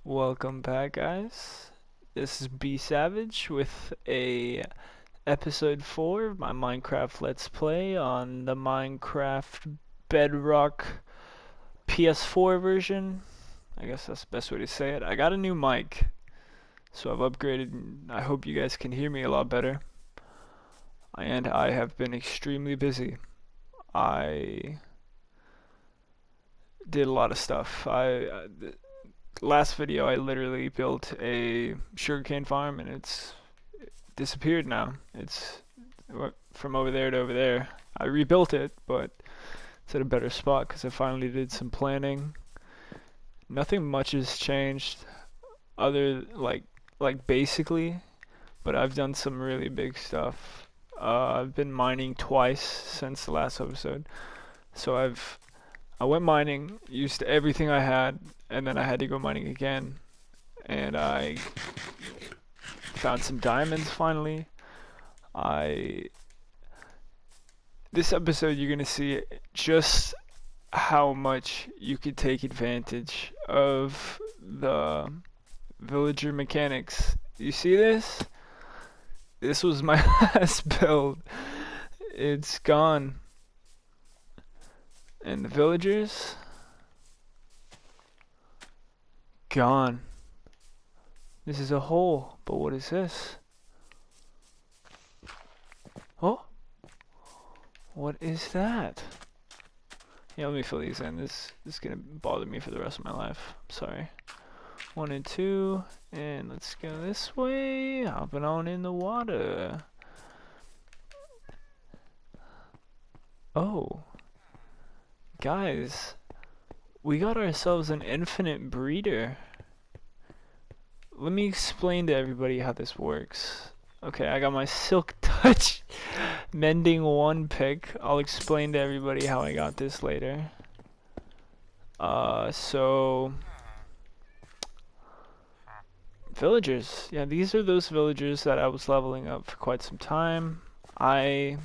Welcome back, guys. This is B Savage with a episode 4 of my Minecraft Let's Play on the Minecraft Bedrock PS4 version. I guess that's the best way to say it. I got a new mic, so I've upgraded, and I hope you guys can hear me a lot better. And I have been extremely busy. I did a lot of stuff. Last video I literally built a sugarcane farm and it's disappeared now. It's from over there to over there. I rebuilt it, but it's at a better spot because I finally did some planning. Nothing much has changed other basically, but I've done some really big stuff. I've been mining twice since the last episode. So I went mining, used everything I had, and then I had to go mining again. And I found some diamonds finally. This episode you're gonna see just how much you could take advantage of the villager mechanics. You see this? This was my last build. It's gone. And the villagers gone. This is a hole, but what is this? Oh, what is that? Yeah, let me fill these in. This is gonna bother me for the rest of my life. I'm sorry. 1 and 2, and let's go this way. Hopping on in the water. Oh. Guys, we got ourselves an infinite breeder. Let me explain to everybody how this works. Okay, I got my Silk Touch Mending 1 pick. I'll explain to everybody how I got this later. So villagers. Yeah, these are those villagers that I was leveling up for quite some time. I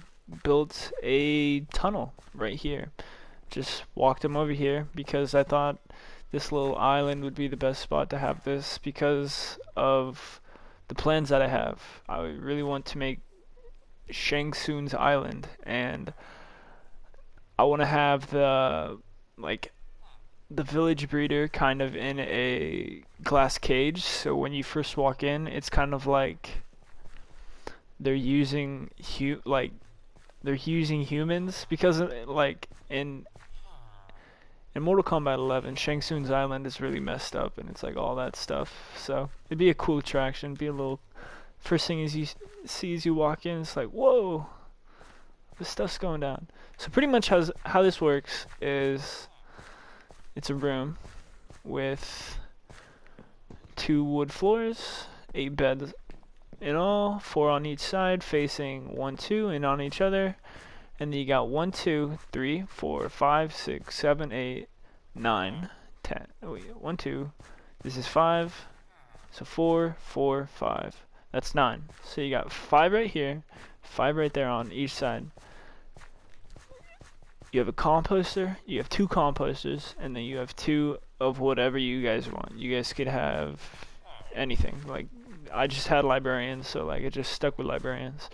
built a tunnel right here. Just walked them over here because I thought this little island would be the best spot to have this because of the plans that I have. I really want to make Shang Tsung's island, and I want to have the village breeder kind of in a glass cage, so when you first walk in it's kind of like they're using humans because in Mortal Kombat 11, Shang Tsung's island is really messed up, and it's like all that stuff. So it'd be a cool attraction. Be a little. First thing is you see as you walk in, it's like, whoa, this stuff's going down. So pretty much how this works is, it's a room with 2 wood floors, 8 beds in all, 4 on each side, facing 1, 2, and on each other. And then you got 1, 2, 3, 4, 5, 6, 7, 8, 9, 10. Oh wait, 1, 2. This is 5. So 4, 4, 5. That's 9. So you got 5 right here, 5 right there on each side. You have a composter, you have 2 composters, and then you have 2 of whatever you guys want. You guys could have anything. Like, I just had librarians, so like it just stuck with librarians.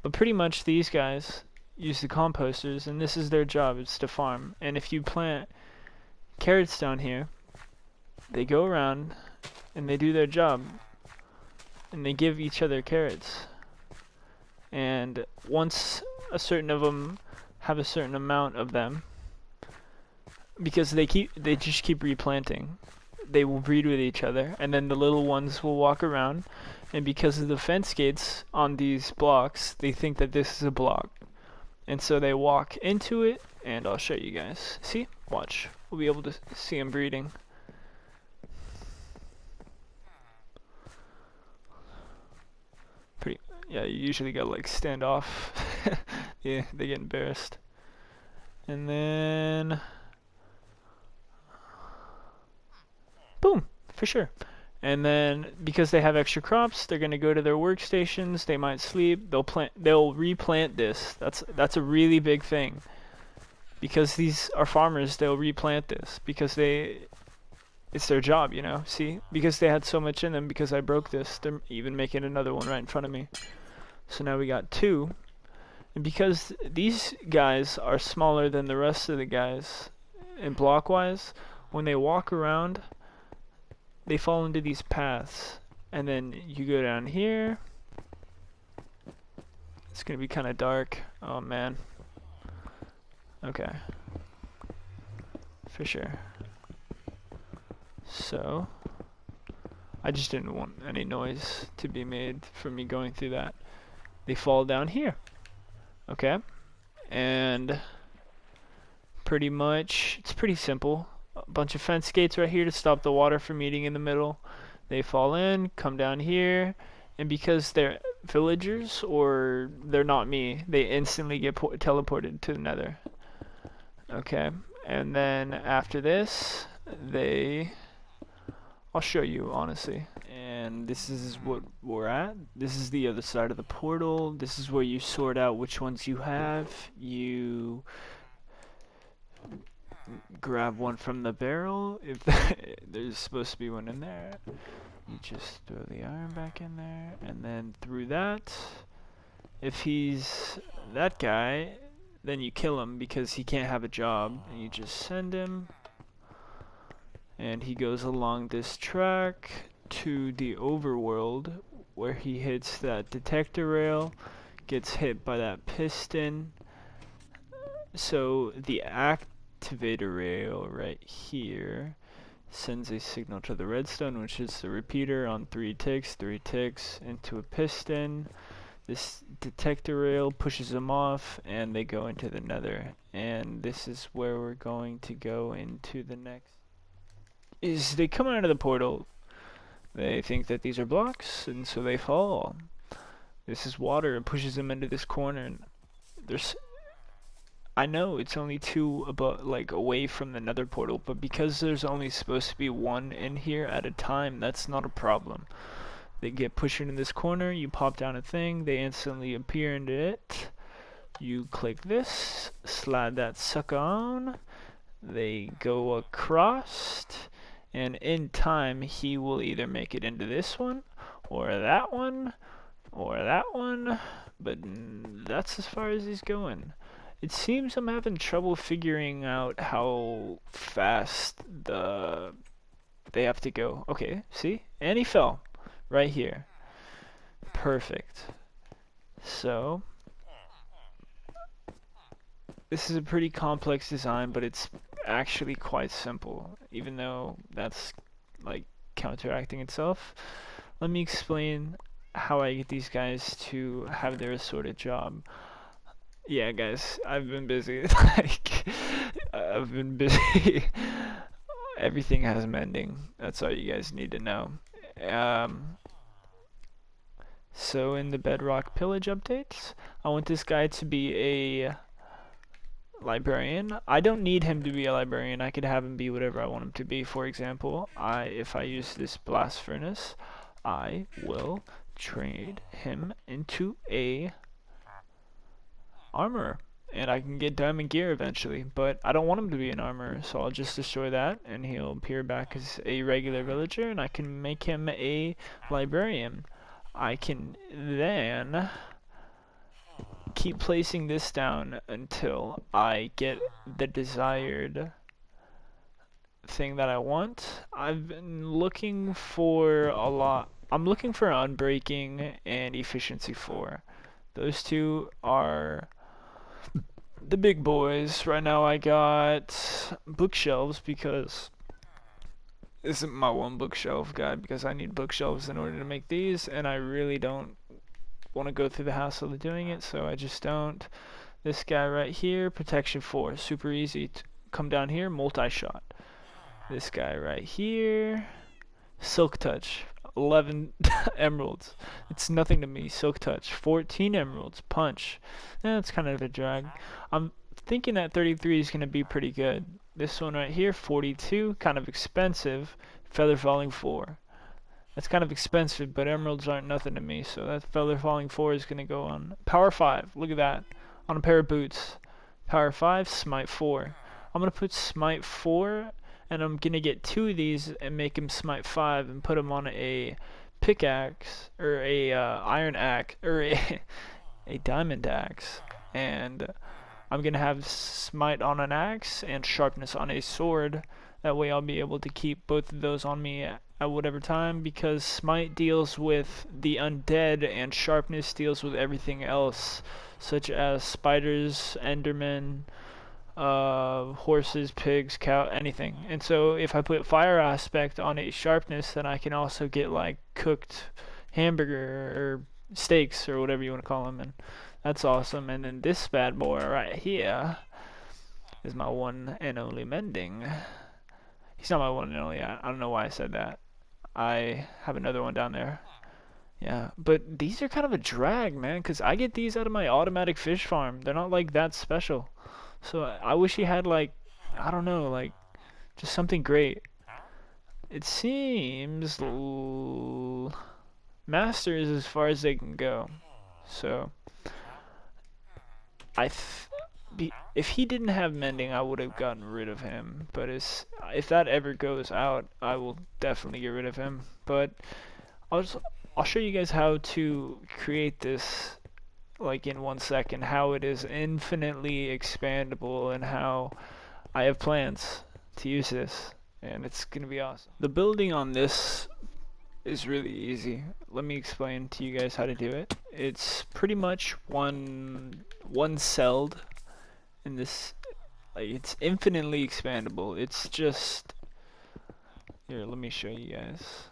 But pretty much these guys use the composters, and this is their job. It's to farm. And if you plant carrots down here, they go around and they do their job, and they give each other carrots. And once a certain of them have a certain amount of them, because they just keep replanting, they will breed with each other, and then the little ones will walk around, and because of the fence gates on these blocks, they think that this is a block. And so they walk into it, and I'll show you guys. See? Watch. We'll be able to see them breeding. Yeah, you usually gotta like stand off. Yeah, they get embarrassed. And then boom, for sure. And then because they have extra crops, they're gonna go to their workstations. They might sleep. They'll replant this. That's a really big thing. Because these are farmers, they'll replant this because it's their job, you know. See, because they had so much in them, because I broke this, they're even making another one right in front of me. So now we got 2. And because these guys are smaller than the rest of the guys in block-wise, when they walk around, they fall into these paths. And then you go down here. It's gonna be kind of dark. Oh man. Okay. For sure. So, I just didn't want any noise to be made from me going through that. They fall down here. Okay. And pretty much, it's pretty simple. A bunch of fence gates right here to stop the water from meeting in the middle. They fall in, come down here, and because they're villagers or they're not me, they instantly get teleported to the nether. Okay. And then after this, I'll show you, honestly. And this is what we're at. This is the other side of the portal. This is where you sort out which ones you have. You grab one from the barrel. If there's supposed to be one in there, you just throw the iron back in there. And then through that, if he's that guy, then you kill him because he can't have a job. And you just send him. And he goes along this track to the overworld where he hits that detector rail, gets hit by that piston. So the activator rail right here sends a signal to the redstone, which is the repeater on 3 ticks into a piston. This detector rail pushes them off and they go into the nether. And this is where we're going to go into the next. Is they come out of the portal, they think that these are blocks, and so they fall. This is water, it pushes them into this corner, and there's, I know it's only 2 away from the nether portal, but because there's only supposed to be 1 in here at a time, that's not a problem. They get pushed into this corner, you pop down a thing, they instantly appear into it. You click this, slide that sucker on, they go across. And in time, he will either make it into this one, or that one, or that one, but that's as far as he's going. It seems I'm having trouble figuring out how fast they have to go. Okay, see? And he fell right here. Perfect. So, this is a pretty complex design, but it's actually quite simple, even though that's like counteracting itself. Let me explain how I get these guys to have their assorted job. Yeah, guys, I've been busy. I've been busy. Everything has mending. That's all you guys need to know. So in the Bedrock pillage updates, I want this guy to be a librarian. I don't need him to be a librarian. I could have him be whatever I want him to be. For example, if I use this blast furnace, I will trade him into a armorer, and I can get diamond gear eventually, but I don't want him to be an armorer, so I'll just destroy that and he'll appear back as a regular villager, and I can make him a librarian. I can then keep placing this down until I get the desired thing that I want. I've been looking for a lot. I'm looking for unbreaking and efficiency 4. Those 2 are the big boys. Right now I got bookshelves because this isn't my one bookshelf guide, because I need bookshelves in order to make these, and I really don't want to go through the hassle of doing it, so I just don't. This guy right here, protection 4, super easy. Come down here, multi-shot. This guy right here, silk touch, 11 emeralds. It's nothing to me. Silk touch, 14 emeralds. Punch. That's kind of a drag. I'm thinking that 33 is going to be pretty good. This one right here, 42, kind of expensive. Feather falling 4. That's kind of expensive, but emeralds aren't nothing to me, so that feather falling 4 is going to go on. Power 5, look at that. On a pair of boots. Power 5, smite 4. I'm going to put smite 4 and I'm gonna get 2 of these and make him smite 5 and put him on a pickaxe or a iron axe or a diamond axe, and I'm gonna have smite on an axe and sharpness on a sword. That way I'll be able to keep both of those on me at whatever time, because smite deals with the undead and sharpness deals with everything else, such as spiders, endermen, horses, pigs, cow, anything. And so if I put fire aspect on a sharpness, then I can also get like cooked hamburger or steaks or whatever you want to call them, and that's awesome. And then this bad boy right here is my one and only mending. He's not my one and only. I don't know why I said that. I have another one down there. Yeah, but these are kind of a drag, man, because I get these out of my automatic fish farm. They're not like that special. So I wish he had like, I don't know, like just something great. It seems master is as far as they can go. So if he didn't have mending, I would have gotten rid of him. But if that ever goes out, I will definitely get rid of him. But I'll show you guys how to create this like in 1 second, how it is infinitely expandable and how I have plans to use this, and it's gonna be awesome. The building on this is really easy. Let me explain to you guys how to do it. It's pretty much one celled in this, like it's infinitely expandable. It's just here, let me show you guys.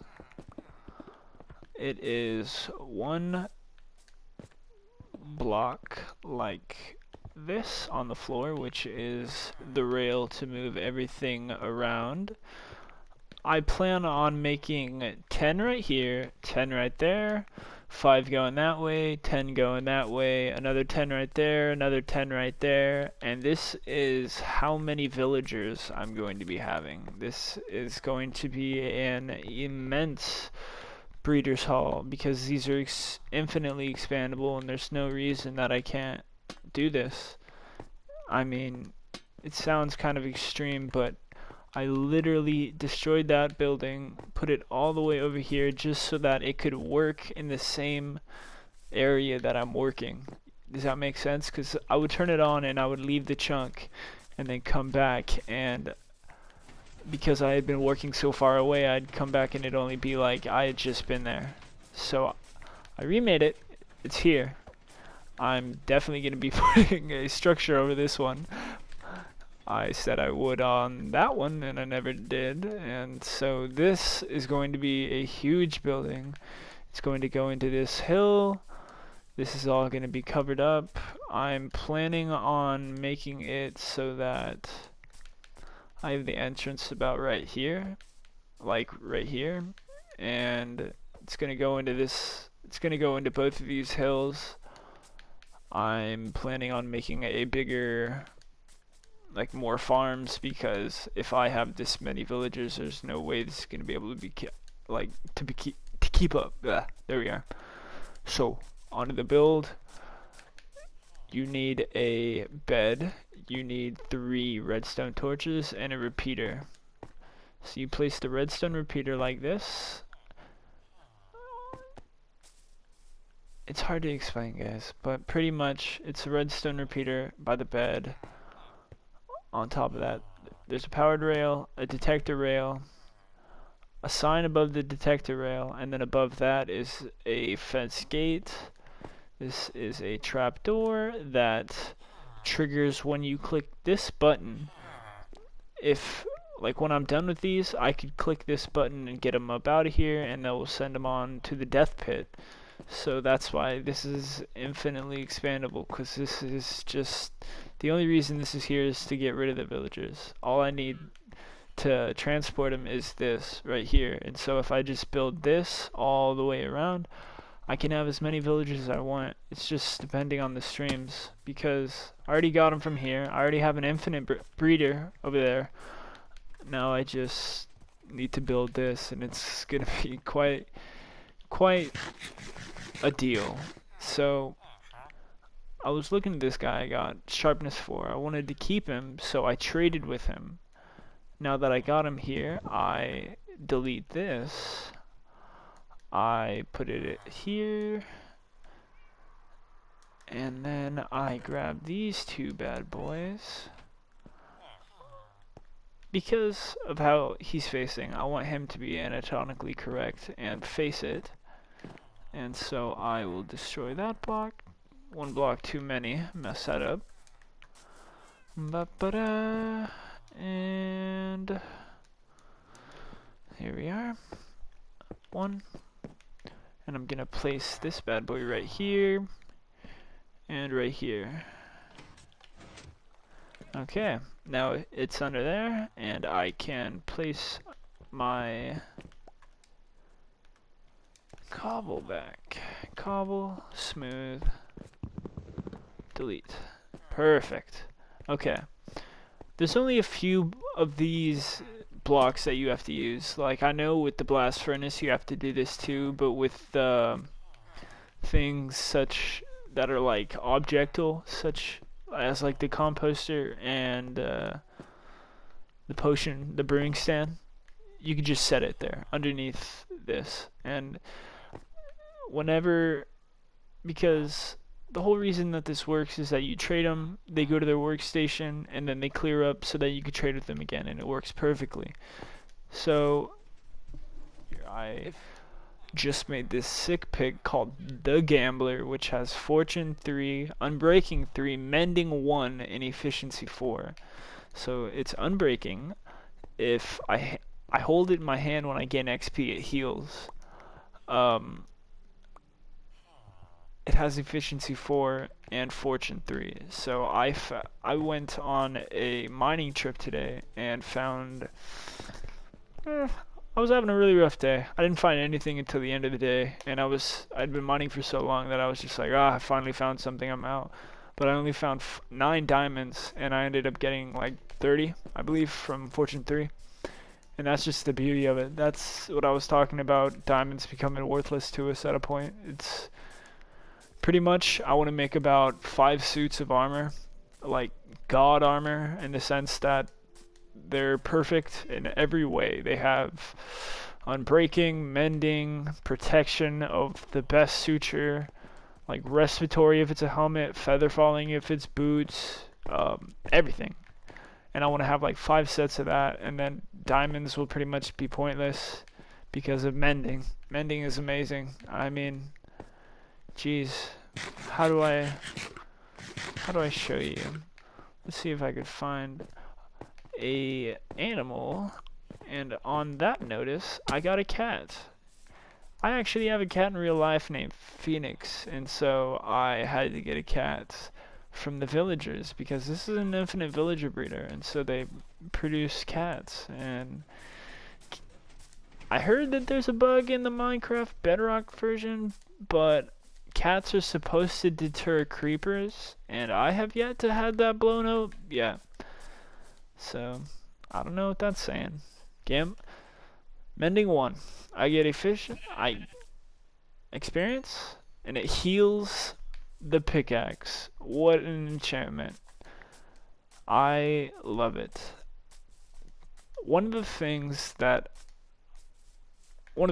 It is one block like this on the floor, which is the rail to move everything around. I plan on making 10 right here, 10 right there, 5 going that way, 10 going that way, another 10 right there, another 10 right there, and this is how many villagers I'm going to be having. This is going to be an immense breeder's hall, because these are infinitely expandable and there's no reason that I can't do this. I mean, it sounds kind of extreme, but I literally destroyed that building, put it all the way over here just so that it could work in the same area that I'm working. Does that make sense? Because I would turn it on and I would leave the chunk and then come back, and because I had been working so far away, I'd come back and it'd only be like I had just been there. So I remade it. It's here. I'm definitely going to be putting a structure over this one. I said I would on that one and I never did. And so this is going to be a huge building. It's going to go into this hill. This is all going to be covered up. I'm planning on making it so that I have the entrance about right here, like right here, and it's gonna go into this, it's gonna go into both of these hills. I'm planning on making a bigger, like more farms, because if I have this many villagers, there's no way this is gonna be able to be to keep up. There we are. So onto the build. You need a bed. You need 3 redstone torches and a repeater. So you place the redstone repeater like this. It's hard to explain, guys, but pretty much it's a redstone repeater by the bed. On top of that, there's a powered rail, a detector rail, a sign above the detector rail, and then above that is a fence gate. This is a trapdoor that triggers when you click this button. If, like, when I'm done with these, I could click this button and get them up out of here, and that will send them on to the death pit. So that's why this is infinitely expandable, because this is just, the only reason this is here is to get rid of the villagers. All I need to transport them is this right here. And so if I just build this all the way around, I can have as many villagers as I want. It's just depending on the streams, because I already got them from here. I already have an infinite breeder over there. Now I just need to build this, and it's gonna be quite a deal. So I was looking at this guy. I got sharpness 4. I wanted to keep him, so I traded with him. Now that I got him here, I delete this. I put it here. And then I grab these two bad boys. Because of how he's facing, I want him to be anatomically correct and face it. And so I will destroy that block. One block too many. Mess that up. Ba-ba-da. And here we are. One. And I'm gonna place this bad boy right here. And right here. Okay, now it's under there, and I can place my cobble back. Cobble, smooth, delete. Perfect. Okay. There's only a few of these blocks that you have to use. Like, I know with the blast furnace you have to do this too, but with things such that are like objectal, such as like the composter and the brewing stand, you can just set it there underneath this. And because the whole reason that this works is that you trade them, they go to their workstation, and then they clear up so that you can trade with them again, and it works perfectly. So I just made this sick pick called the Gambler, which has Fortune 3, Unbreaking 3, Mending 1, and Efficiency 4. So it's Unbreaking. If I hold it in my hand when I gain XP, it heals. It has Efficiency 4 and Fortune 3. So I went on a mining trip today and found... I was having a really rough day. I didn't find anything until the end of the day, and I'd been mining for so long that I was just like, I finally found something, I'm out. But I only found 9 diamonds, and I ended up getting like 30, I believe, from Fortune 3. And that's just the beauty of it. That's what I was talking about, diamonds becoming worthless to us at a point. It's pretty much, I want to make about 5 suits of armor, like god armor, in the sense that they're perfect in every way. They have unbreaking, mending, protection of the best suture, like respiratory if it's a helmet, feather falling if it's boots, everything. And I want to have like 5 sets of that, and then diamonds will pretty much be pointless because of mending. Mending is amazing. I mean, geez, how do I show you? Let's see if I could find a animal, and on that notice I got a cat. I actually have a cat in real life named Phoenix, and so I had to get a cat from the villagers because this is an infinite villager breeder, and so they produce cats. And I heard that there's a bug in the Minecraft Bedrock version, but cats are supposed to deter creepers, and I have yet to have that blown up. Yeah. So, I don't know what that's saying. Mending 1. I get experience, and it heals the pickaxe. What an enchantment. I love it. One of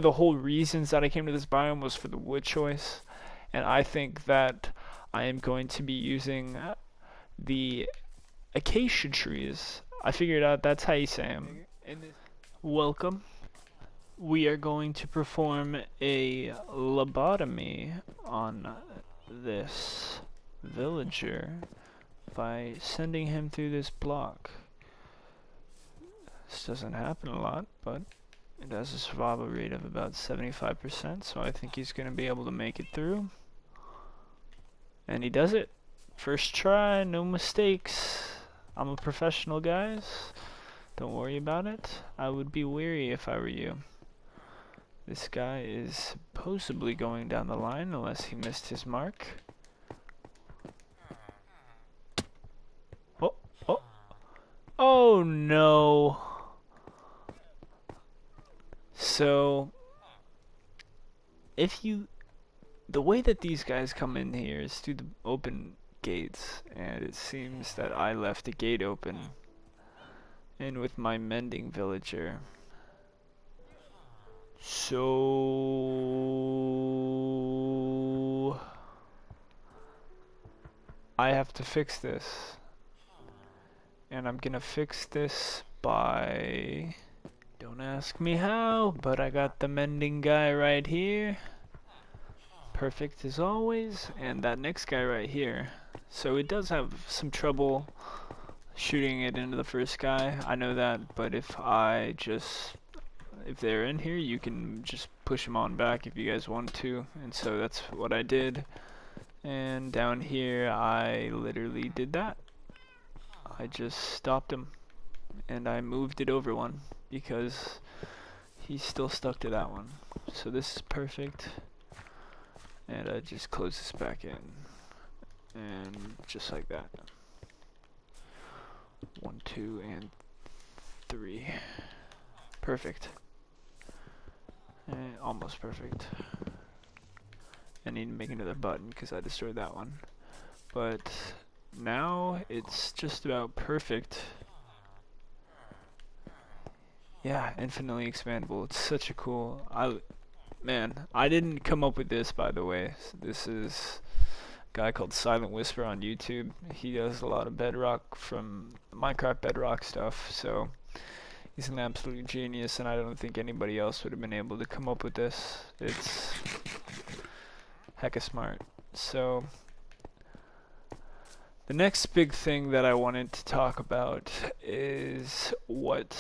the whole reasons that I came to this biome was for the wood choice, and I think that I am going to be using the acacia trees. I figured out that's how you say them. Welcome. We are going to perform a lobotomy on this villager by sending him through this block. This doesn't happen a lot, but it has a survival rate of about 75%, so I think he's going to be able to make it through. And he does it. First try, no mistakes. I'm a professional, guys. Don't worry about it. I would be wary if I were you. This guy is supposedly going down the line unless he missed his mark. Oh. Oh no. So, the way that these guys come in here is through the open gates, and it seems that I left the gate open. in with my mending villager. So I have to fix this. And I'm gonna fix this by... Don't ask me how, but I got the mending guy right here. Perfect as always. And that next guy right here. So it does have some trouble shooting it into the first guy. I know that, but if they're in here, you can just push them on back if you guys want to. And so that's what I did. And down here, I literally did that. I just stopped him and I moved it over one because he's still stuck to that one. So this is perfect. And I just close this back in. And just like that. 1, 2, and 3. Perfect. And almost perfect. I need to make another button because I destroyed that one. But now it's just about perfect. Yeah, infinitely expandable. It's such a cool... Man, I didn't come up with this, by the way. This is a guy called Silent Whisper on YouTube. He does a lot of Bedrock from Minecraft Bedrock stuff, so he's an absolute genius, and I don't think anybody else would have been able to come up with this. It's hecka smart. So the next big thing that I wanted to talk about is what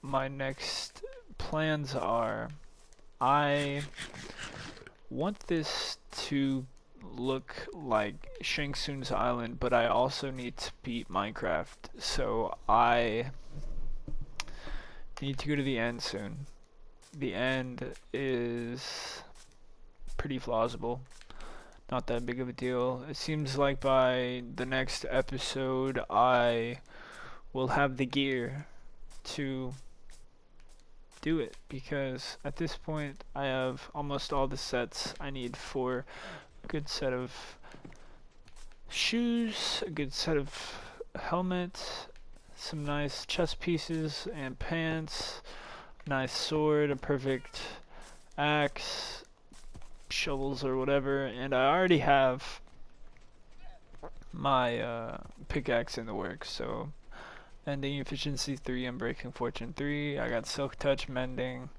my next plans are. I want this to look like Shang Tsung's Island, but I also need to beat Minecraft, so I need to go to the end soon. The end is pretty plausible, not that big of a deal. It seems like by the next episode I will have the gear to do it, because at this point I have almost all the sets I need for a good set of shoes, a good set of helmets, some nice chest pieces and pants, nice sword, a perfect axe, shovels or whatever, and I already have my pickaxe in the works. So mending efficiency 3, Unbreaking Fortune 3, I got Silk Touch, mending.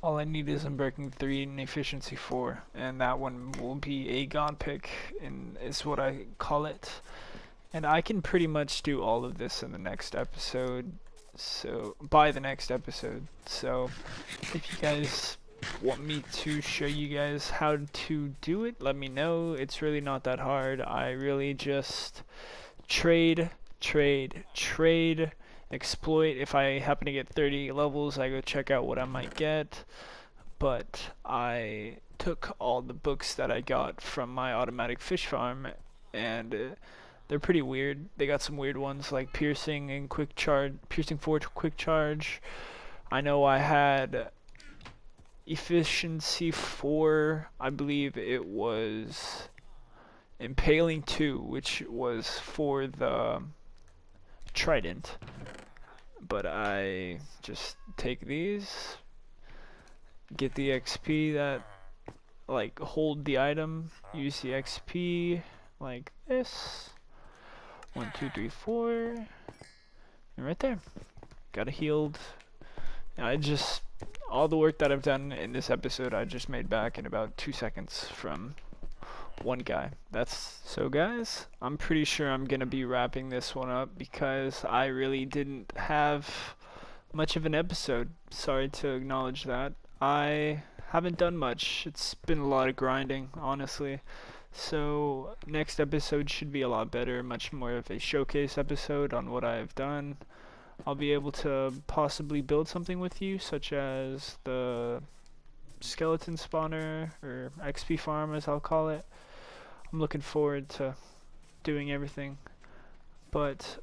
All I need is Unbreaking 3 and efficiency 4, and that one will be a god pick, and is what I call it. And I can pretty much do all of this in the next episode, so by the next episode. So if you guys want me to show you guys how to do it, let me know. It's really not that hard. I really just trade, exploit. If I happen to get 30 levels, I go check out what I might get. But I took all the books that I got from my automatic fish farm, and they're pretty weird. They got some weird ones like piercing and quick charge, piercing 4 to quick charge. I know I had efficiency 4, I believe it was impaling 2, which was for the trident. But I just take these, get the XP that like hold the item, use the XP like this. 1, 2, 3, 4, and right there, got a healed. All the work that I've done in this episode, I just made back in about 2 seconds from one guy. So guys, I'm pretty sure I'm gonna be wrapping this one up because I really didn't have much of an episode. Sorry to acknowledge that. I haven't done much. It's been a lot of grinding, honestly. So next episode should be a lot better, much more of a showcase episode on what I've done. I'll be able to possibly build something with you, such as the skeleton spawner, or XP farm as I'll call it. I'm looking forward to doing everything. But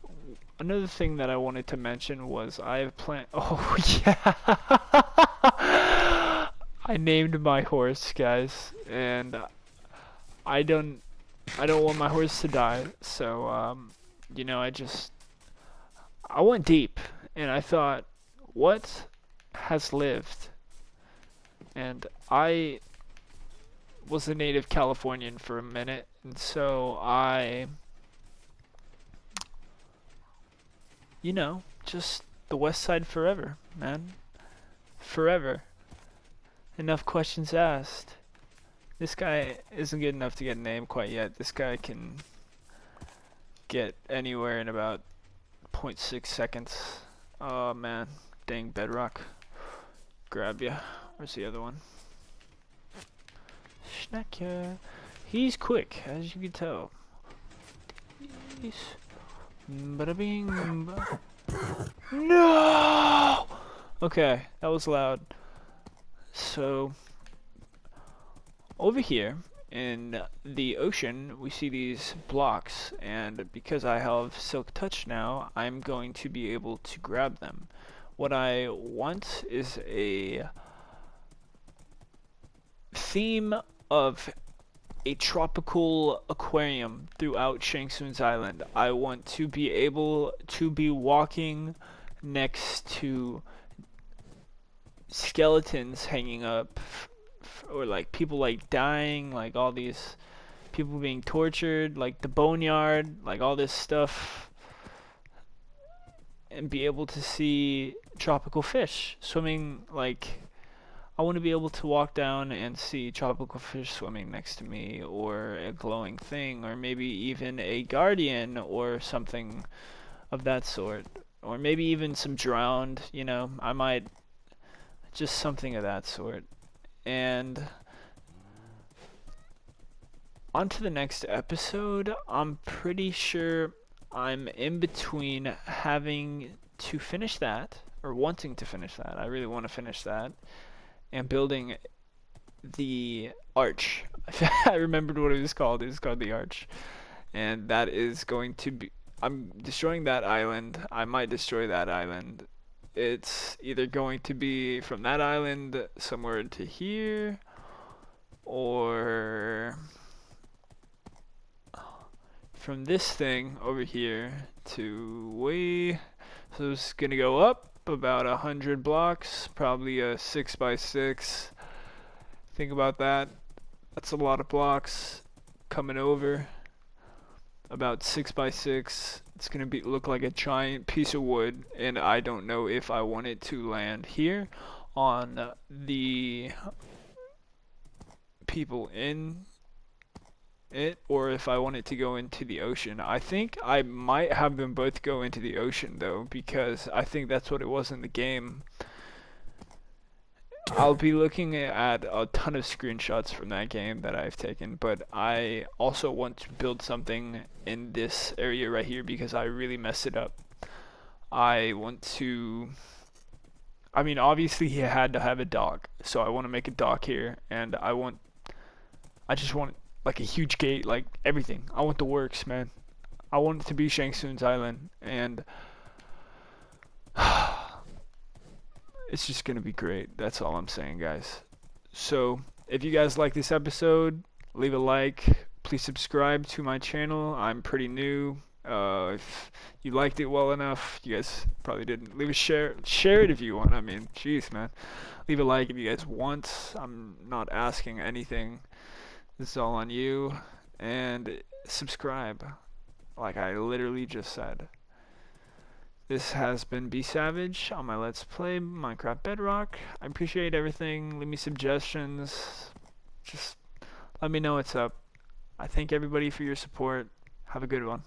another thing that I wanted to mention was I have oh yeah! I named my horse, guys, and I don't want my horse to die, so you know, I went deep, and I thought, what has lived? And I was a native Californian for a minute, and so just the West Side forever, man. Forever. Enough questions asked. This guy isn't good enough to get a name quite yet. This guy can get anywhere in about 0.6 seconds. Oh man, dang Bedrock. Grab ya. Where's the other one? Snack ya. He's quick, as you can tell. He's... Bada bing. No! Okay, that was loud. So, over here in the ocean, we see these blocks, and because I have Silk Touch now, I'm going to be able to grab them. What I want is a theme of a tropical aquarium throughout Shang Tsung's island. I want to be able to be walking next to skeletons hanging up, or like people like dying, like all these people being tortured, like the boneyard, like all this stuff, and be able to see tropical fish swimming. Like, I want to be able to walk down and see tropical fish swimming next to me, or a glowing thing, or maybe even a guardian or something of that sort, or maybe even some drowned, I might, just something of that sort. And on to the next episode. I'm pretty sure I'm in between having to finish that, or wanting to finish that. I really want to finish that, and building the arch. I remembered what it was called. It was called the arch. And that is going to be... I'm destroying that island. I might destroy that island. It's either going to be from that island somewhere to here, or from this thing over here to way... So it's going to go up about 100 blocks, probably a 6x6. Think about that. That's a lot of blocks coming over. About 6x6. It's gonna look like a giant piece of wood, and I don't know if I want it to land here on the people in it, or if I want it to go into the ocean. I think I might have them both go into the ocean though, because I think that's what it was in the game. I'll be looking at a ton of screenshots from that game that I've taken, but I also want to build something in this area right here because I really messed it up. I want to... I mean, obviously he had to have a dock, so I want to make a dock here, and I just want like a huge gate, like everything. I want the works, man. I want it to be Shang Tsung's island, and it's just gonna be great. That's all I'm saying, guys. So if you guys like this episode, leave a like. Please subscribe to my channel. I'm pretty new. If you liked it well enough, you guys probably didn't. Leave a share it if you want. I mean, jeez, man. Leave a like if you guys want. I'm not asking anything. This is all on you. And subscribe, like I literally just said. This has been B Savage on my Let's Play Minecraft Bedrock. I appreciate everything. Leave me suggestions. Just let me know what's up. I thank everybody for your support. Have a good one.